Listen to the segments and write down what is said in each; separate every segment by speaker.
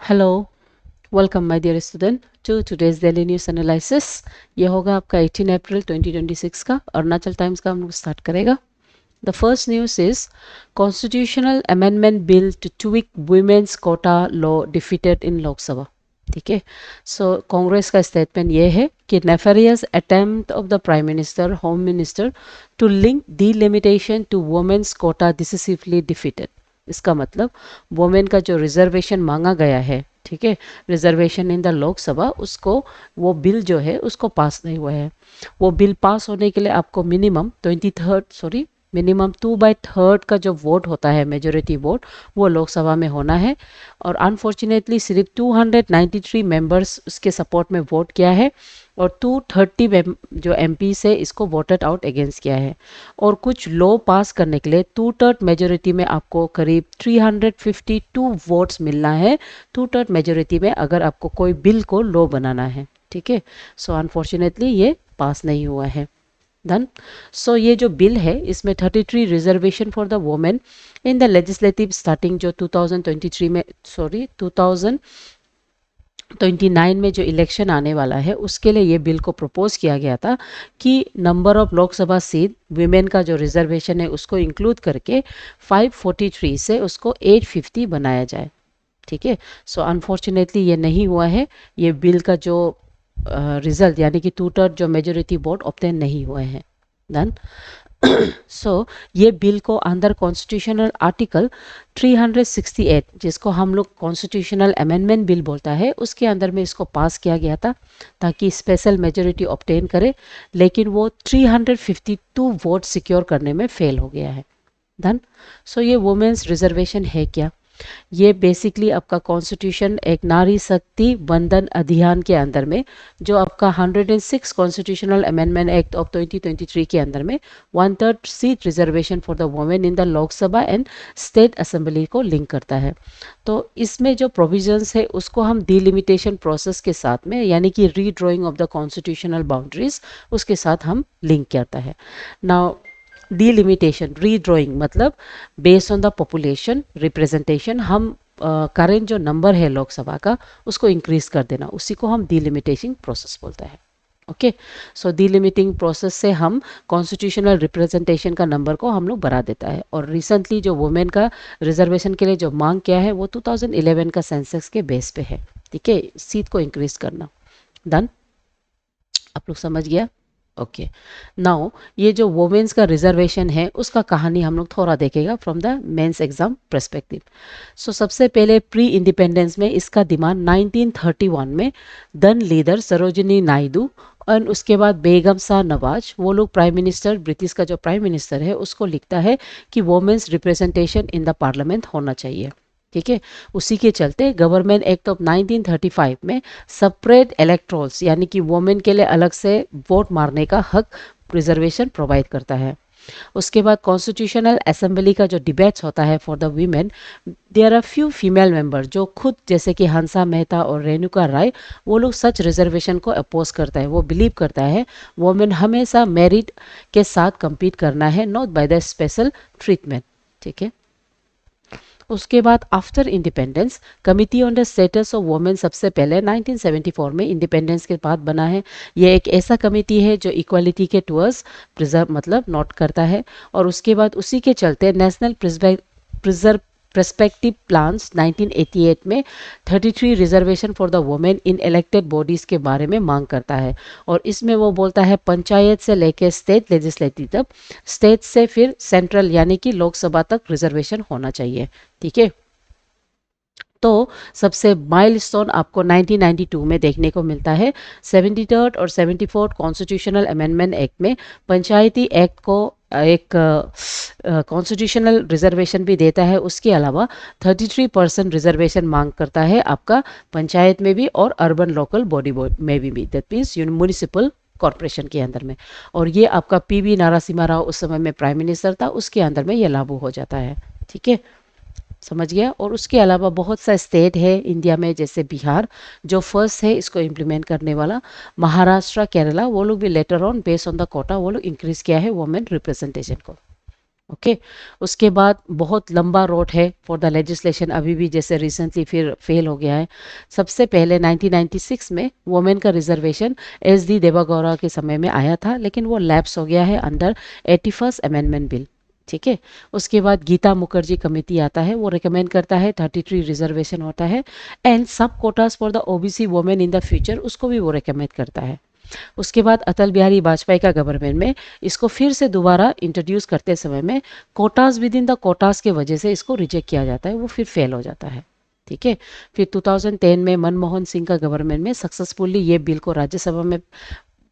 Speaker 1: Hello, welcome my dear student to today's daily news analysis. ये होगा आपका 18 अप्रैल 2026 का अरुणाचल टाइम्स का हम लोग स्टार्ट करेगा। The first news is constitutional amendment bill to tweak women's quota law defeated in Lok Sabha. ठीक है, सो कांग्रेस का स्टेटमेंट ये है कि nefarious attempt of the prime minister home minister to link delimitation to women's quota decisively defeated. इसका मतलब women का जो रिजर्वेशन मांगा गया है, ठीक है, रिजर्वेशन इन द लोकसभा, उसको वो बिल जो है उसको पास नहीं हुआ है। वो बिल पास होने के लिए आपको मिनिमम 2/3 का जो वोट होता है, मेजोरिटी वोट, वो लोकसभा में होना है। और अनफॉर्चुनेटली सिर्फ 293 मेंबर्स उसके सपोर्ट में वोट किया है और 230 जो एमपी से इसको वोटेड आउट अगेंस्ट किया है। और कुछ लॉ पास करने के लिए 2/3 मेजोरिटी में आपको करीब 352 वोट्स मिलना है। 2/3 मेजोरिटी में अगर आपको कोई बिल को लॉ बनाना है, ठीक है। सो अनफॉर्चुनेटली ये पास नहीं हुआ है। डन। सो ये जो बिल है इसमें 33 reservation for the women in the legislative starting जो 2029 में जो इलेक्शन आने वाला है उसके लिए ये बिल को प्रपोज किया गया था कि number of Lok Sabha seat women का जो रिजर्वेशन है उसको इंक्लूड करके 543 से उसको 850 बनाया जाए। ठीक है, सो अनफॉर्चुनेटली ये नहीं हुआ है। ये बिल का जो रिजल्ट यानी कि 2/3 जो मेजोरिटी वोट ऑब्टेन नहीं हुए हैं। डन। सो ये बिल को अंदर कॉन्स्टिट्यूशनल आर्टिकल 368, जिसको हम लोग कॉन्स्टिट्यूशनल अमेंडमेंट बिल बोलता है, उसके अंदर में इसको पास किया गया था ताकि स्पेशल मेजोरिटी ऑब्टेन करे, लेकिन वो 352 वोट सिक्योर करने में फेल हो गया है। डन। सो ये वुमेन्स रिजर्वेशन है क्या? ये बेसिकली आपका कॉन्स्टिट्यूशन एक नारी शक्ति वंदन अभियान के अंदर में, जो आपका 106 कॉन्स्टिट्यूशनल अमेंडमेंट एक्ट ऑफ 2023 के अंदर में 1/3 seat reservation for the women in the Lok Sabha and state assembly को लिंक करता है। तो इसमें जो प्रोविजंस है उसको हम डिलिमिटेशन प्रोसेस के साथ में, यानी कि redrawing of the constitutional boundaries, उसके साथ हम लिंक करता है। नाउ डिलिमिटेशन रीड्रॉइंग मतलब based on the population representation, हम करेंट जो नंबर है लोकसभा का उसको इंक्रीज कर देना, उसी को हम डिलिमिटेशन प्रोसेस बोलते हैं। ओके, सो डिलिमिटिंग प्रोसेस से हम कॉन्स्टिट्यूशनल रिप्रेजेंटेशन का नंबर को हम लोग बढ़ा देता है। और रिसेंटली जो वुमेन का रिजर्वेशन के लिए जो मांग किया है वो 2011 का सेंसस के बेस पे है। ठीक है, सीट को इंक्रीज करना। डन, आप लोग समझ गया? ओके, नाउ ये जो वुमेन्स का रिजर्वेशन है उसका कहानी हम लोग थोड़ा देखेगा from the mains exam perspective. So सबसे पहले प्री इंडिपेंडेंस में इसका डिमांड 1931 में दन लीडर सरोजिनी नायडू और उसके बाद बेगम शाह नवाज, वो लोग प्राइम मिनिस्टर, ब्रिटिश का जो प्राइम मिनिस्टर है, उसको लिखता है कि women's representation in the parliament होना चाहिए। ठीक है, उसी के चलते गवर्नमेंट एक्ट ऑफ 1935 में सेपरेट इलेक्टोरल्स यानी कि वुमेन के लिए अलग से वोट मारने का हक रिजर्वेशन प्रोवाइड करता है। उसके बाद कॉन्स्टिट्यूशनल असेंबली का जो डिबेट्स होता है for the women, there are few female member जो खुद, जैसे कि हंसा मेहता और रेणुका राय, वो लोग सच रिजर्वेशन को अपोज करता है। वो बिलीव करता है वुमेन हमेशा मेरिट के साथ compete करना है, not by the special treatment. ठीक है, उसके बाद after independence committee on the status of women सबसे पहले 1974 में इंडिपेंडेंस के बाद बना है। ये एक ऐसा कमिटी है जो इक्वालिटी के टुवर्ड्स प्रिजर्व मतलब नोट करता है। और उसके बाद उसी के चलते नेशनल प्रिजर्व प्रस्पेक्टिव प्लान्स 1988 में 33 reservation for the women in elected bodies के बारे में मांग करता है। और इसमें वो बोलता है पंचायत से लेकर स्टेट लेजिस्लेटिव तक, स्टेट से फिर सेंट्रल यानी कि लोकसभा तक रिजर्वेशन होना चाहिए। ठीक है, तो सबसे माइलस्टोन आपको 1992 में देखने को मिलता है। 73rd और 74th कॉन्स्टिट्यूशनल अमेंडमेंट एक्ट में पंचायती एक्ट को एक कॉन्स्टिट्यूशनल रिजर्वेशन भी देता है। उसके अलावा 33% रिजर्वेशन मांग करता है आपका पंचायत में भी और अर्बन लोकल बॉडी में भी, दैट मीन्स म्यूनिसिपल कॉरपोरेशन के अंदर में। और ये आपका पीवी नरसिम्हा राव उस समय में प्राइम मिनिस्टर था, उसके अंदर में ये लागू हो जाता है। ठीक है, समझ गया। और उसके अलावा बहुत सा स्टेट है इंडिया में, जैसे बिहार जो फर्स्ट है इसको इम्प्लीमेंट करने वाला, महाराष्ट्र, केरला, वो लोग भी letter on based on the quota वो लोग इंक्रीज किया है वुमेन रिप्रेजेंटेशन को। ओके। उसके बाद बहुत लंबा रोड है फॉर द लेजिस्लेशन, अभी भी जैसे रिसेंटली फिर फेल हो गया है। सबसे पहले 1996 में वुमेन का रिजर्वेशन एस डी देवागौड़ा के समय में आया था, लेकिन वो लैप्स हो गया है अंडर 81st अमेंडमेंट बिल। ठीक है। उसके बाद गीता मुखर्जी कमेटी आता है, वो रिकमेंड करता है 33 रिजर्वेशन होता है, एंड सब quotas for the OBC women in the future, उसको भी वो रिकमेंड करता है। उसके बाद अटल बिहारी वाजपेयी का गवर्नमेंट में इसको फिर से दोबारा इंट्रोड्यूस करते समय में quotas with in the quotas के वजह से इसको रिजेक्ट किया जाता है, वो फिर फेल हो जाता है। ठीक है। फिर 2010 में मनमोहन सिंह का गवर्नमेंट में सक्सेसफुली ये बिल को राज्यसभा में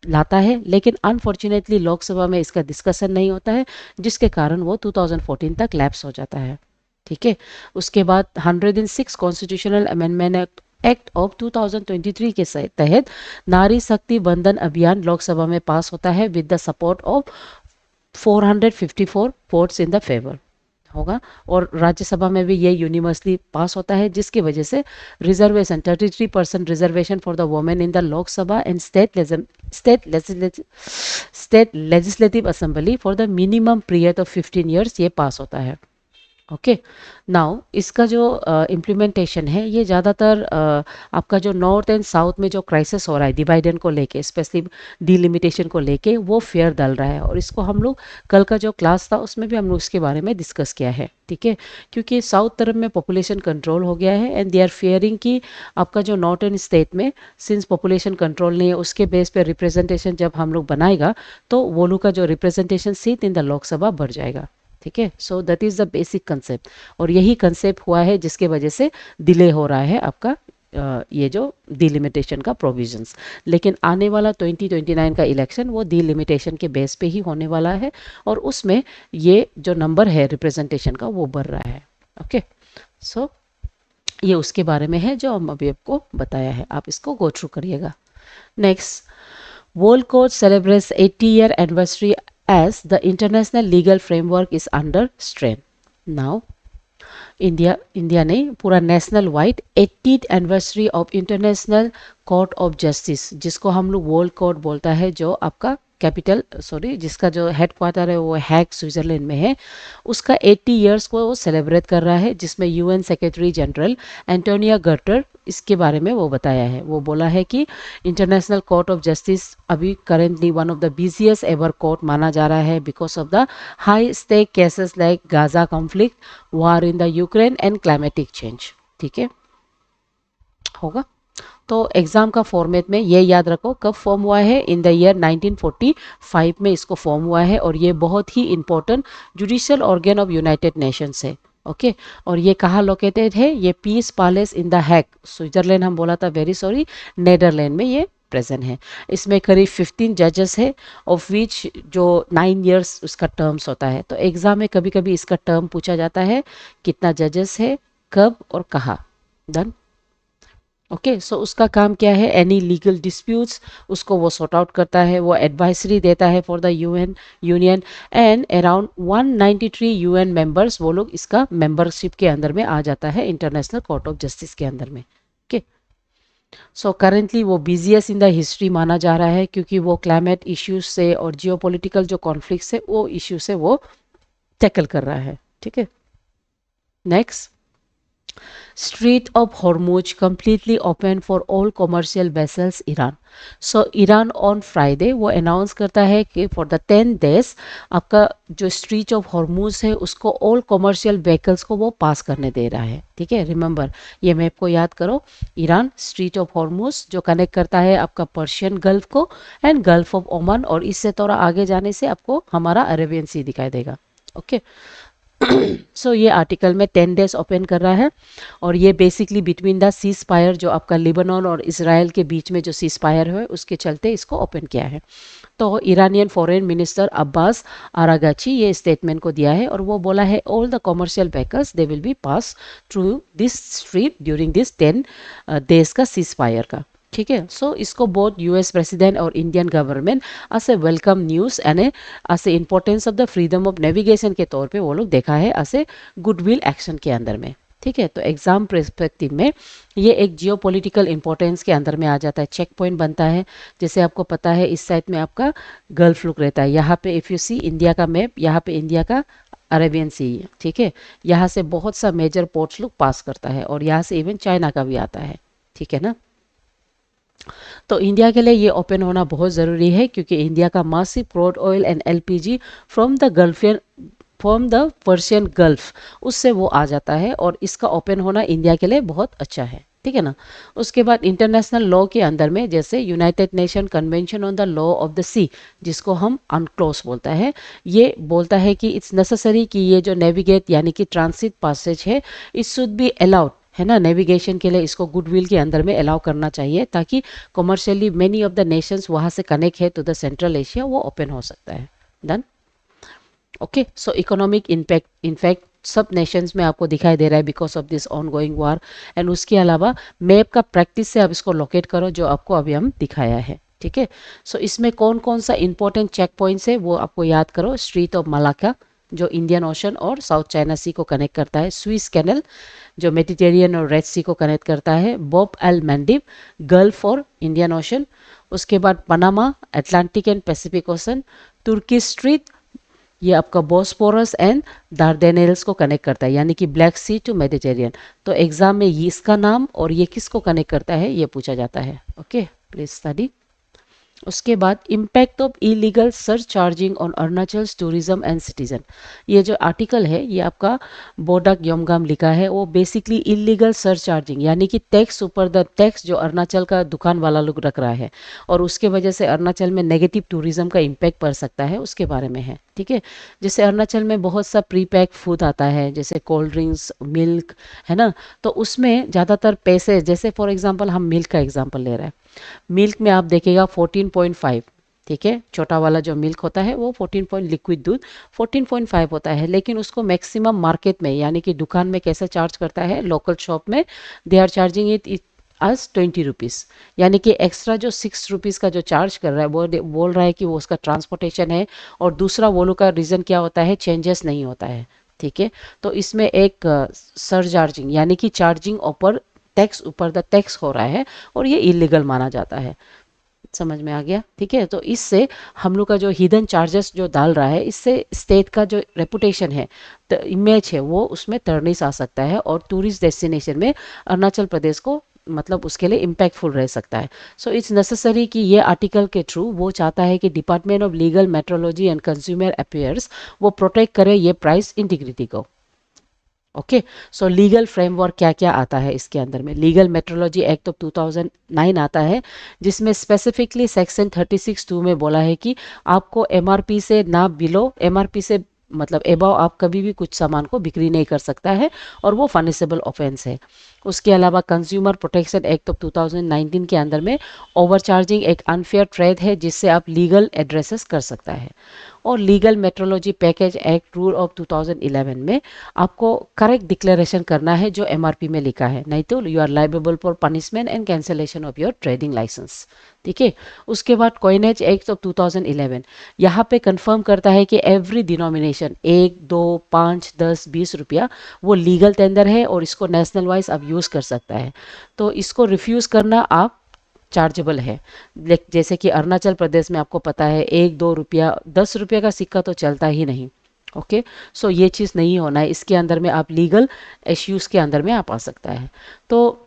Speaker 1: लाता है, लेकिन अनफॉर्चुनेटली लोकसभा में इसका डिस्कशन नहीं होता है, जिसके कारण वो 2014 तक लैप्स हो जाता है। ठीक है। उसके बाद 106 कॉन्स्टिट्यूशनल अमेंडमेंट एक्ट ऑफ 2023 के तहत नारी शक्ति बंधन अभियान लोकसभा में पास होता है with the support of 454 votes in the favour होगा, और राज्यसभा में भी ये यूनिवर्सली पास होता है, जिसकी वजह से reservation 33% reservation for the women in the Lok Sabha and state legislative assembly for the minimum period of 15 years ये पास होता है। ओके। नाउ इसका जो इम्प्लीमेंटेशन है ये ज़्यादातर आपका जो नॉर्थ एंड साउथ में जो क्राइसिस हो रहा है डिवाइडन को लेके, स्पेशली डिलिमिटेशन को लेके, वो फेयर डल रहा है, और इसको हम लोग कल का जो क्लास था उसमें भी हम लोग इसके बारे में डिस्कस किया है। ठीक है। क्योंकि साउथ तरफ में पॉपुलेशन कंट्रोल हो गया है, एंड दे आर फेयरिंग कि आपका जो नॉर्थन स्टेट में सिंस पॉपुलेशन कंट्रोल नहीं है, उसके बेस पे रिप्रेजेंटेशन जब हम लोग बनाएगा तो वो लोग का जो representation seat in the Lok Sabha बढ़ जाएगा। ठीक है। So that is the basic concept, और यही कंसेप्ट हुआ है जिसके वजह से डिले हो रहा है आपका ये जो डिलिमिटेशन का प्रोविजंस। लेकिन आने वाला 2029 का इलेक्शन वो डिलिमिटेशन के बेस पे ही होने वाला है, और उसमें ये जो नंबर है रिप्रेजेंटेशन का वो बढ़ रहा है। ओके। सो ये उसके बारे में है जो हम अभी आपको बताया है, आप इसको गो थ्रू करिएगा। Next, world court celebrates 80-year anniversary as the international legal framework is under strain. Now, India नहीं, पूरा national wide 80th anniversary of international court of justice, जिसको हम लोग वर्ल्ड कोर्ट बोलता है, जो आपका कैपिटल जिसका जो हेड क्वार्टर है वो हैग स्विट्जरलैंड में है, उसका 80 इयर्स को वो सेलिब्रेट कर रहा है, जिसमें UN secretary general Antonio Guterres इसके बारे में वो बताया है। वो बोला है कि इंटरनेशनल कोर्ट ऑफ जस्टिस अभी currently one of the busiest ever court माना जा रहा है because of the high stake cases like Gaza conflict, war in the Ukraine and climatic change. ठीक है, होगा। तो एग्जाम का फॉर्मेट में ये याद रखो कब फॉर्म हुआ है, इन द ईयर 1945 में इसको फॉर्म हुआ है, और ये बहुत ही important judicial organ of United Nations है। ओके। और ये कहाँ लोकेटेड है, ये peace palace in the Hague Switzerland, हम बोला था वेरी सॉरी, नेदरलैंड में ये प्रेजेंट है। इसमें करीब 15 जजेस है, ऑफ विच जो 9 इयर्स उसका टर्म्स होता है। तो एग्जाम में कभी कभी इसका टर्म पूछा जाता है, कितना जजेस है, कब और कहाँ। डन। ओके। सो उसका काम क्या है, एनी लीगल डिस्प्यूट्स उसको वो सॉर्ट आउट करता है, वो एडवाइजरी देता है for the union, and around 193 UN members वो लोग इसका मेंबरशिप के अंदर में आ जाता है इंटरनेशनल कोर्ट ऑफ जस्टिस के अंदर में। ओके। सो करेंटली वो बिजिएस्ट इन द हिस्ट्री माना जा रहा है, क्योंकि वो क्लाइमेट इश्यूज से और जियोपॉलिटिकल जो कॉन्फ्लिक्ट है वो इश्यू से वो टैकल कर रहा है। ठीक है। Next, Strait of Hormuz completely open for all commercial vessels Iran. So Iran on Friday वो अनाउंस करता है कि फॉर द 10 डेज आपका जो स्ट्रीट ऑफ हॉर्मूज है उसको ऑल कमर्शियल व्हीकल्स को वो पास करने दे रहा है। ठीक है, रिमेंबर ये मैप को याद करो, ईरान स्ट्रीट ऑफ हॉर्मूज जो कनेक्ट करता है आपका पर्शियन गल्फ को एंड गल्फ ऑफ ओमान, और इससे थोड़ा आगे जाने से आपको हमारा अरेबियन सी दिखाई देगा। ओके। सो ये आर्टिकल में 10 डेज ओपन कर रहा है, और ये basically between the cease fire जो आपका लिबानन और इसराइल के बीच में जो सीज फायर है उसके चलते इसको ओपन किया है। तो Iranian foreign minister Abbas Araghchi ये स्टेटमेंट को दिया है, और वो बोला है all the commercial vehicles they will be pass through this street during this 10 days का सीज फायर का। ठीक है। सो इसको बोथ यूएस प्रेसिडेंट और Indian government as a welcome news and as a importance of the freedom of navigation के तौर पे वो लोग देखा है एज ए गुडविल एक्शन के अंदर में। ठीक है। तो एग्जाम पर्सपेक्टिव में ये एक जियो पोलिटिकल इंपॉर्टेंस के अंदर में आ जाता है, चेक पॉइंट बनता है। जैसे आपको पता है इस साइड में आपका गल्फ लुक रहता है, यहाँ पे इफ़ यू सी इंडिया का मैप, यहाँ पे इंडिया का अरेबियन सी, ठीक है। यहाँ से बहुत सा मेजर पोर्ट्स लोग पास करता है और यहाँ से इवन चाइना का भी आता है, ठीक है ना। तो इंडिया के लिए ये ओपन होना बहुत ज़रूरी है क्योंकि इंडिया का massive crude oil and LPG from the gulfian from the Persian gulf उससे वो आ जाता है और इसका ओपन होना इंडिया के लिए बहुत अच्छा है, ठीक है ना। उसके बाद इंटरनेशनल लॉ के अंदर में जैसे United Nation convention on the law of the sea, जिसको हम अनक्लोज बोलता है, ये बोलता है कि इट्स नेसेसरी कि ये जो नेविगेट यानी कि ट्रांसिट पासेज है इट शुड बी अलाउड, है ना। नेविगेशन के लिए इसको गुडविल के अंदर में अलाउ करना चाहिए ताकि commercially many of the Nations वहाँ से कनेक्ट है टू द सेंट्रल एशिया, वो ओपन हो सकता है। डन। ओके, सो इकोनॉमिक इम्पैक्ट इनफैक्ट सब नेशंस में आपको दिखाई दे रहा है because of this on going war. And उसके अलावा मैप का प्रैक्टिस से आप इसको लोकेट करो जो आपको अभी हम दिखाया है, ठीक है। सो इसमें कौन कौन सा इंपॉर्टेंट चेक पॉइंट्स है वो आपको याद करो। स्ट्रीट ऑफ मलाक्का जो इंडियन ओशन और साउथ चाइना सी को कनेक्ट करता है, स्विस कैनल जो मेडिटेरियन और रेड सी को कनेक्ट करता है, बॉब एल मैंडिब गल्फ और इंडियन ओशन, उसके बाद Panama Atlantic and Pacific Ocean, तुर्की स्ट्रीट ये आपका बॉस्पोरस एंड दार्डेनेल्स को कनेक्ट करता है यानी कि ब्लैक सी टू मेडिटेरियन। तो एग्जाम में ये इसका नाम और ये किसको कनेक्ट करता है ये पूछा जाता है। Okay, please study. उसके बाद impact of illegal search charging on Arunachal tourism and citizen, ये जो आर्टिकल है ये आपका बोडक योमगाम लिखा है। वो बेसिकली इलीगल सर्च चार्जिंग यानी कि टैक्स ऊपर द टैक्स जो अरुणाचल का दुकान वाला लोग रख रहा है और उसके वजह से अरुणाचल में नेगेटिव टूरिज्म का इम्पैक्ट पड़ सकता है, उसके बारे में है, ठीक है। जैसे अरुणाचल में बहुत सा प्री पैक फूड आता है जैसे कोल्ड ड्रिंक्स, मिल्क, है ना। तो उसमें ज़्यादातर पैसे, जैसे फॉर एग्जांपल हम मिल्क का एग्जांपल ले रहे हैं, मिल्क में आप देखेगा 14.5, ठीक है। छोटा वाला जो मिल्क होता है वो 14 पॉइंट लिक्विड दूध 14.5 होता है, लेकिन उसको मैक्सिमम मार्केट में यानी कि दुकान में कैसे चार्ज करता है, लोकल शॉप में दे आर चार्जिंग इट आज 20 रुपीज़, यानी कि एक्स्ट्रा जो 6 रुपीज़ का जो चार्ज कर रहा है वो बोल रहा है कि वो उसका ट्रांसपोर्टेशन है। और दूसरा वो लोग का रीज़न क्या होता है, चेंजेस नहीं होता है, ठीक है। तो इसमें एक सर चार्जिंग यानी कि चार्जिंग ऊपर टैक्स ऊपर द टैक्स हो रहा है और ये इलीगल माना जाता है। समझ में आ गया, ठीक है। तो इससे हम लोग का जो हिडन चार्जेस जो डाल रहा है इससे स्टेट का जो रेपुटेशन है, इमेज है, वो उसमें तरनीस आ सकता है और टूरिस्ट डेस्टिनेशन में अरुणाचल प्रदेश को मतलब उसके लिए इम्पैक्टफुल रह सकता है। सो इट्स नेसेसरी कि ये आर्टिकल के थ्रू वो चाहता है कि department of legal metrology and consumer affairs वो प्रोटेक्ट करे ये प्राइस इंटीग्रिटी को। ओके, सो लीगल फ्रेमवर्क क्या क्या आता है इसके अंदर में, लीगल मेट्रोलॉजी एक्ट ऑफ 2009 आता है जिसमें स्पेसिफिकली सेक्शन 36(2) में बोला है कि आपको एमआरपी से ना बिलो, एमआरपी से मतलब एबाव आप कभी भी कुछ सामान को बिक्री नहीं कर सकता है और वो फनिसेबल ऑफेंस है। उसके अलावा कंज्यूमर प्रोटेक्शन एक्ट ऑफ 2019 के अंदर में ओवरचार्जिंग एक अनफेयर ट्रेड है जिससे आप लीगल एड्रेसेस कर सकता है। और legal metrology package act rule of 2011 में आपको करेक्ट डिक्लेरेशन करना है जो एमआरपी में लिखा है, नहीं तो you are liable for punishment and cancellation of your trading licence, ठीक है। उसके बाद कॉइनेज एक्ट ऑफ 2011 यहाँ पे कंफर्म करता है कि एवरी डिनोमिनेशन 1, 2, 5, 10, 20 रुपया वो लीगल टेंडर है और इसको नेशनल वाइज आप यूज़ कर सकता है। तो इसको रिफ्यूज़ करना आप चार्जेबल है। जैसे कि अरुणाचल प्रदेश में आपको पता है 1, 2 रुपया 10 रुपये का सिक्का तो चलता ही नहीं। ओके, सो ये चीज़ नहीं होना है, इसके अंदर में आप लीगल इश्यूज़ के अंदर में आप आ सकता है। तो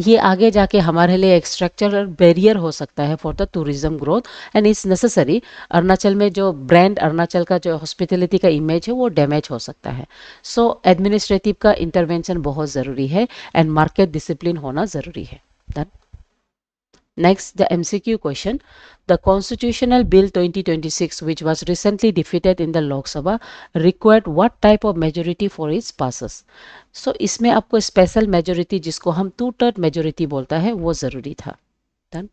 Speaker 1: ये आगे जाके हमारे लिए एक स्ट्रक्चरल बैरियर हो सकता है for the tourism growth and it's necessary. Arunachal में जो ब्रांड अरुणाचल का जो हॉस्पिटलिटी का इमेज है वो डैमेज हो सकता है। सो एडमिनिस्ट्रेटिव का इंटरवेंशन बहुत ज़रूरी है एंड मार्केट डिसिप्लिन होना ज़रूरी है। Done. Next, the MCQ question. The Constitutional Bill 2026, which was recently defeated in the Lok Sabha, required what type of majority for its passes? So, इसमें आपको स्पेशल मेजोरिटी जिसको हम 2/3 मेजोरिटी बोलता है वो ज़रूरी था। Done.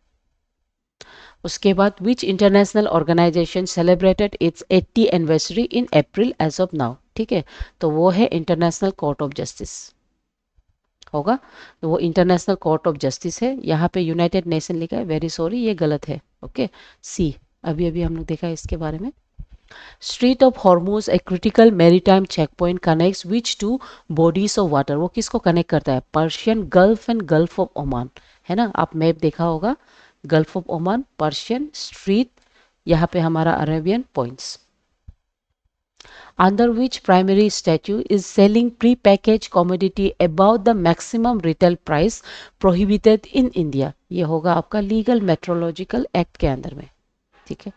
Speaker 1: उसके बाद which international organisation celebrated its 80 anniversary in April as of now, ठीक है। तो वो है इंटरनेशनल कोर्ट ऑफ जस्टिस होगा, तो वो इंटरनेशनल कोर्ट ऑफ जस्टिस है। यहाँ पे यूनाइटेड नेशन लिखा है, वेरी सॉरी ये गलत है। ओके, सी अभी अभी हम लोग देखा है इसके बारे में। Street of Hormuz a critical maritime check point connects which two bodies of water, वो किसको कनेक्ट करता है, Persian Gulf and Gulf of Oman, है ना। आप मैप देखा होगा, Gulf of Oman, Persian, street, यहाँ पे हमारा Arabian points. under which primary statute is selling pre-packaged commodity above the maximum retail price prohibited in India। ये होगा आपका लीगल मेट्रोलॉजिकल एक्ट के अंदर में। ठीक है,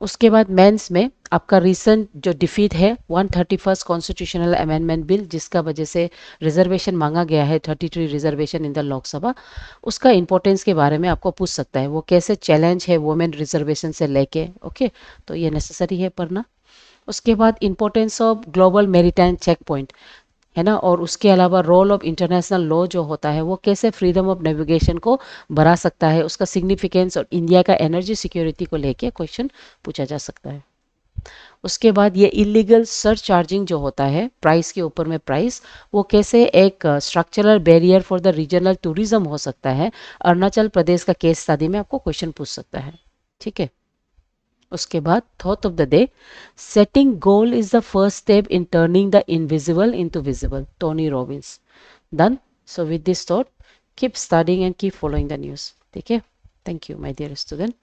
Speaker 1: उसके बाद मेंस में आपका रिसेंट जो डिफीट है 131st कॉन्स्टिट्यूशनल अमेंडमेंट बिल, जिसका वजह से रिजर्वेशन मांगा गया है 33 रिजर्वेशन इन द लोकसभा, उसका इंपॉर्टेंस के बारे में आपको पूछ सकता है, वो कैसे चैलेंज है वुमेन रिजर्वेशन से लेके। ओके, तो ये नेसेसरी है पढ़ना। उसके बाद importance of global maritime check point है ना, और उसके अलावा रोल ऑफ इंटरनेशनल लॉ जो होता है वो कैसे फ्रीडम ऑफ नेविगेशन को बढ़ा सकता है, उसका सिग्निफिकेंस और इंडिया का एनर्जी सिक्योरिटी को लेके क्वेश्चन पूछा जा सकता है। उसके बाद ये इलीगल सर्च चार्जिंग जो होता है प्राइस के ऊपर में प्राइस, वो कैसे एक structural barrier for the regional tourism हो सकता है। अरुणाचल प्रदेश का केस स्टडी में आपको क्वेश्चन पूछ सकता है। ठीक है, उसके बाद thought of the day, setting goal is the first step in turning the invisible into visible, Tony Robbins. Done. So with this thought keep studying and keep following the news. ठीक है, thank you my dear student.